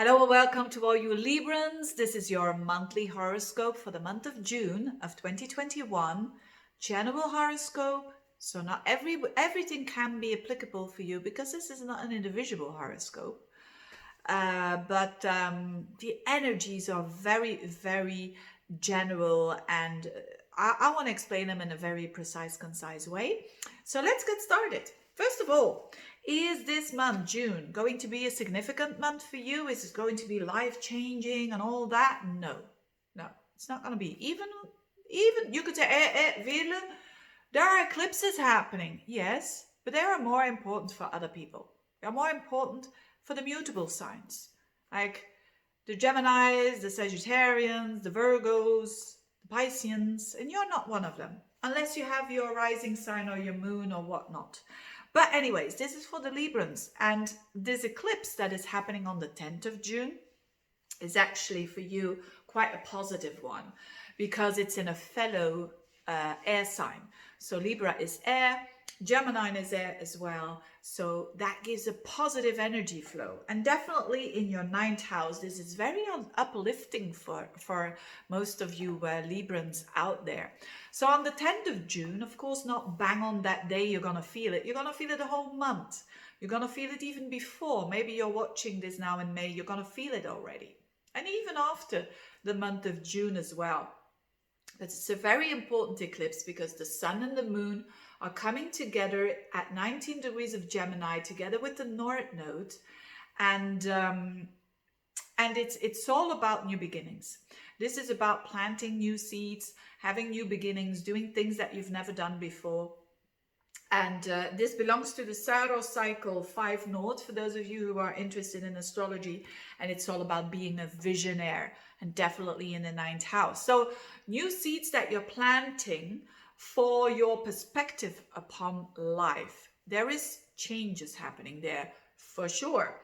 Hello and welcome to all you Librans. This is your monthly horoscope for the month of June of 2021. General horoscope. So not everything can be applicable for you because this is not an individual horoscope. But the energies are very, very general, and I want to explain them in a very precise, concise way. So let's get started. First of all, is this month, June, going to be a significant month for you? Is it going to be life-changing and all that? No, it's not going to be. Even you could say, Veerle, there are eclipses happening. Yes, but they are more important for other people. They are more important for the mutable signs, like the Geminis, the Sagittarians, the Virgos, the Pisceans, and you're not one of them, unless you have your rising sign or your moon or whatnot. But anyways, this is for the Librans, and this eclipse that is happening on the 10th of June is actually for you quite a positive one, because it's in a fellow air sign. So Libra is air, Gemini is air as well, so that gives a positive energy flow. And definitely in your 9th house, this is very uplifting for most of you Librans out there. So on the 10th of June, of course, not bang on that day you're going to feel it. You're going to feel it the whole month. You're going to feel it even before. Maybe you're watching this now in May, you're going to feel it already. And even after the month of June as well. It's a very important eclipse because the sun and the moon are coming together at 19 degrees of Gemini together with the North Node, and it's all about new beginnings. This is about planting new seeds, having new beginnings, doing things that you've never done before. And this belongs to the Saros cycle 5 North, for those of you who are interested in astrology, and it's all about being a visionaire, and definitely in the 9th house. So new seeds that you're planting for your perspective upon life. There is changes happening there for sure.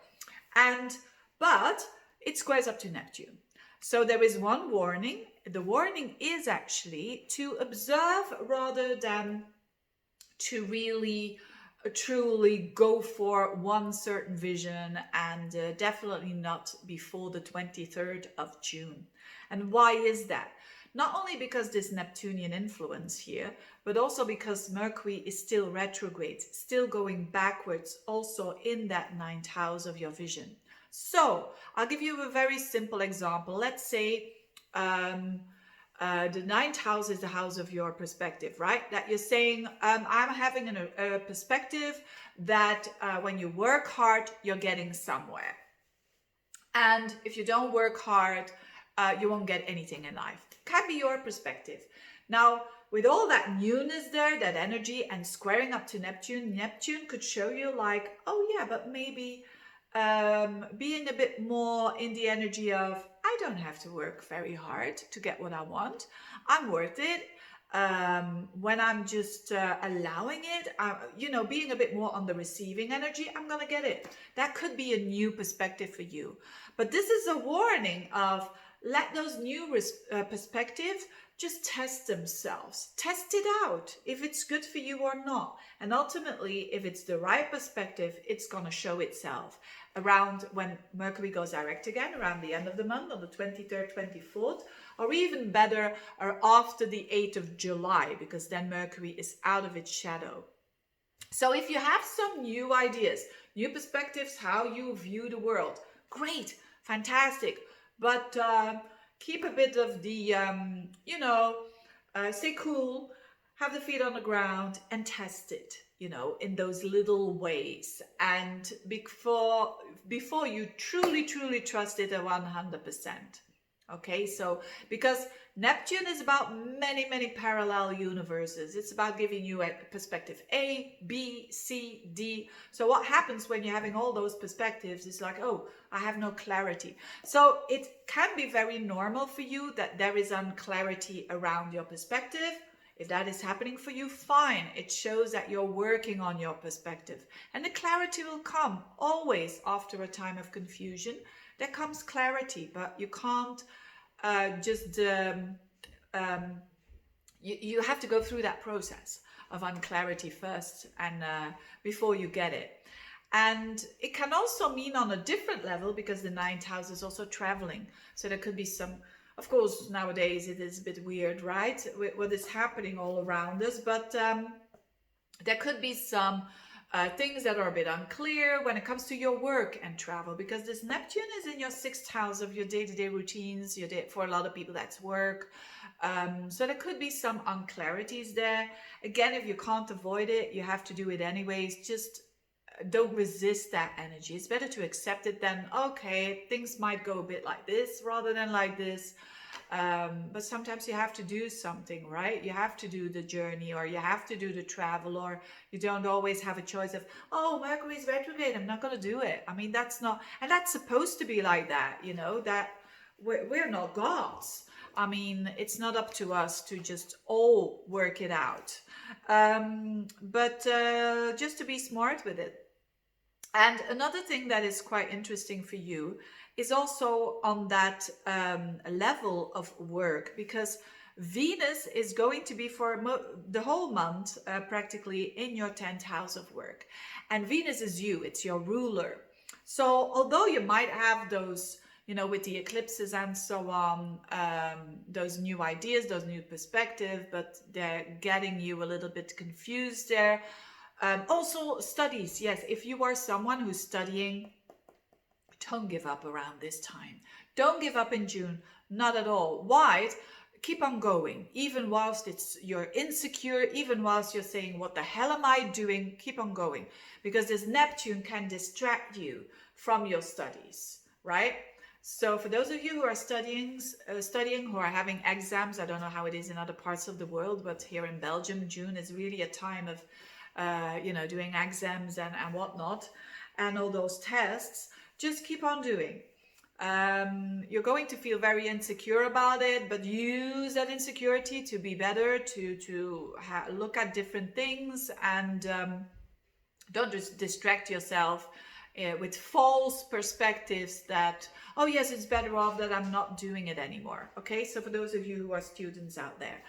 But it squares up to Neptune. So there is one warning. The warning is actually to observe rather than to really truly go for one certain vision, and definitely not before the 23rd of June. And why is that? Not only because this Neptunian influence here, but also because Mercury is still retrograde, still going backwards, also in that 9th house of your vision. So I'll give you a very simple example. Let's say the 9th house is the house of your perspective, right? That you're saying, I'm having a perspective that when you work hard, you're getting somewhere. And if you don't work hard, you won't get anything in life. Can be your perspective. Now, with all that newness there, that energy, and squaring up to Neptune, Neptune could show you like, oh yeah, but maybe being a bit more in the energy of, I don't have to work very hard to get what I want. I'm worth it. When I'm just allowing it, being a bit more on the receiving energy, I'm going to get it. That could be a new perspective for you. But this is a warning of, let those new perspectives just test themselves. Test it out if it's good for you or not. And ultimately, if it's the right perspective, it's going to show itself around when Mercury goes direct again, around the end of the month, on the 23rd, 24th, or even better, or after the 8th of July, because then Mercury is out of its shadow. So if you have some new ideas, new perspectives, how you view the world, great, fantastic. But keep a bit of the, stay cool, have the feet on the ground and test it, in those little ways. And before you truly trust it 100%. Okay, so because Neptune is about many parallel universes. It's about giving you a perspective A, B, C, D. So what happens when you're having all those perspectives is like, oh, I have no clarity. So it can be very normal for you that there is unclarity around your perspective. If that is happening for you, fine. It shows that you're working on your perspective. And the clarity will come always after a time of confusion. There comes clarity, but you can't you have to go through that process of unclarity first, and before you get it. And it can also mean on a different level, because the ninth house is also traveling. So there could be some, of course, nowadays it is a bit weird, right? What is happening all around us. But there could be some things that are a bit unclear when it comes to your work and travel, because this Neptune is in your sixth house of your day-to-day routines. For a lot of people, that's work. So there could be some unclarities there. Again, if you can't avoid it, you have to do it anyways. Just don't resist that energy. It's better to accept it than, okay, things might go a bit like this rather than like this. But sometimes you have to do something, right? You have to do the journey, or you have to do the travel, or you don't always have a choice of, oh, Mercury's retrograde, I'm not going to do it. I mean, that's not, and that's supposed to be like that, that we're not gods. I mean, it's not up to us to just all work it out. But just to be smart with it. And another thing that is quite interesting for you is also on that level of work, because Venus is going to be for the whole month practically in your 10th house of work. And Venus is you, it's your ruler. So although you might have those, with the eclipses and so on, those new ideas, those new perspectives, but they're getting you a little bit confused there. Also studies, yes, if you are someone who's studying, don't give up around this time. Don't give up in June, not at all. Why? Keep on going, even whilst you're insecure, even whilst you're saying, what the hell am I doing? Keep on going, because this Neptune can distract you from your studies, right? So for those of you who are studying, who are having exams, I don't know how it is in other parts of the world, but here in Belgium, June is really a time of doing exams and whatnot, and all those tests. Just keep on doing. You're going to feel very insecure about it, but use that insecurity to be better, to look at different things, and don't just distract yourself with false perspectives that, oh yes, it's better off that I'm not doing it anymore. Okay, so for those of you who are students out there.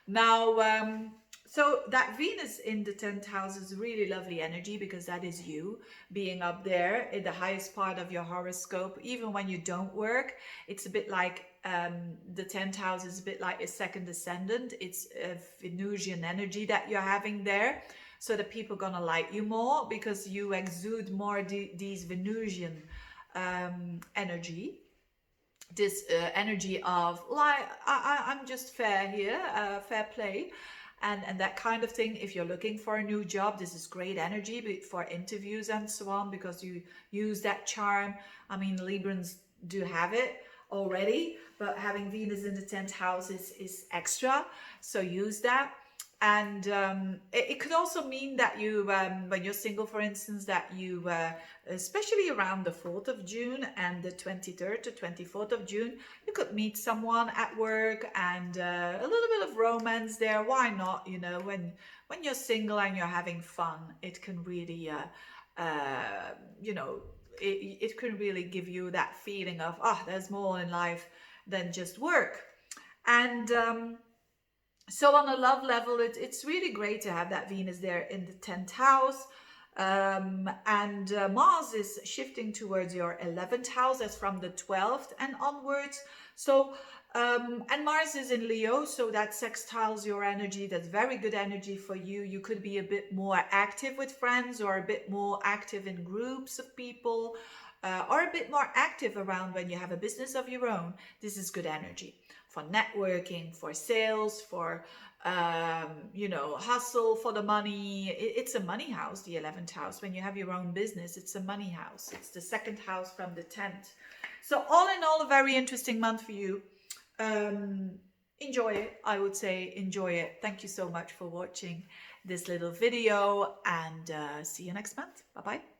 Now, so that Venus in the 10th house is really lovely energy, because that is you being up there in the highest part of your horoscope. Even when you don't work, it's a bit like the 10th house is a bit like a second ascendant. It's a Venusian energy that you're having there. So that people are going to like you more, because you exude more these Venusian energy. This energy of, like, I'm just fair here, fair play. And that kind of thing. If you're looking for a new job, this is great energy for interviews and so on, because you use that charm. I mean, Librans do have it already, but having Venus in the 10th house is extra. So use that. And it could also mean that you, when you're single, for instance, that you, especially around the 4th of June and the 23rd to 24th of June, you could meet someone at work, and a little bit of romance there. Why not? When you're single and you're having fun, it can really, it can really give you that feeling of, there's more in life than just work. And so on a love level, it's really great to have that Venus there in the 10th house. And Mars is shifting towards your 11th house. That's from the 12th and onwards. So, and Mars is in Leo, so that sextiles your energy. That's very good energy for you. You could be a bit more active with friends, or a bit more active in groups of people, or a bit more active around when you have a business of your own. This is good energy for networking, for sales, for hustle for the money. It's a money house, the 11th house. When you have your own business, it's a money house. It's the second house from the 10th. So all in all, a very interesting month for you. Enjoy it. I would say enjoy it. Thank you so much for watching this little video, and see you next month. Bye bye.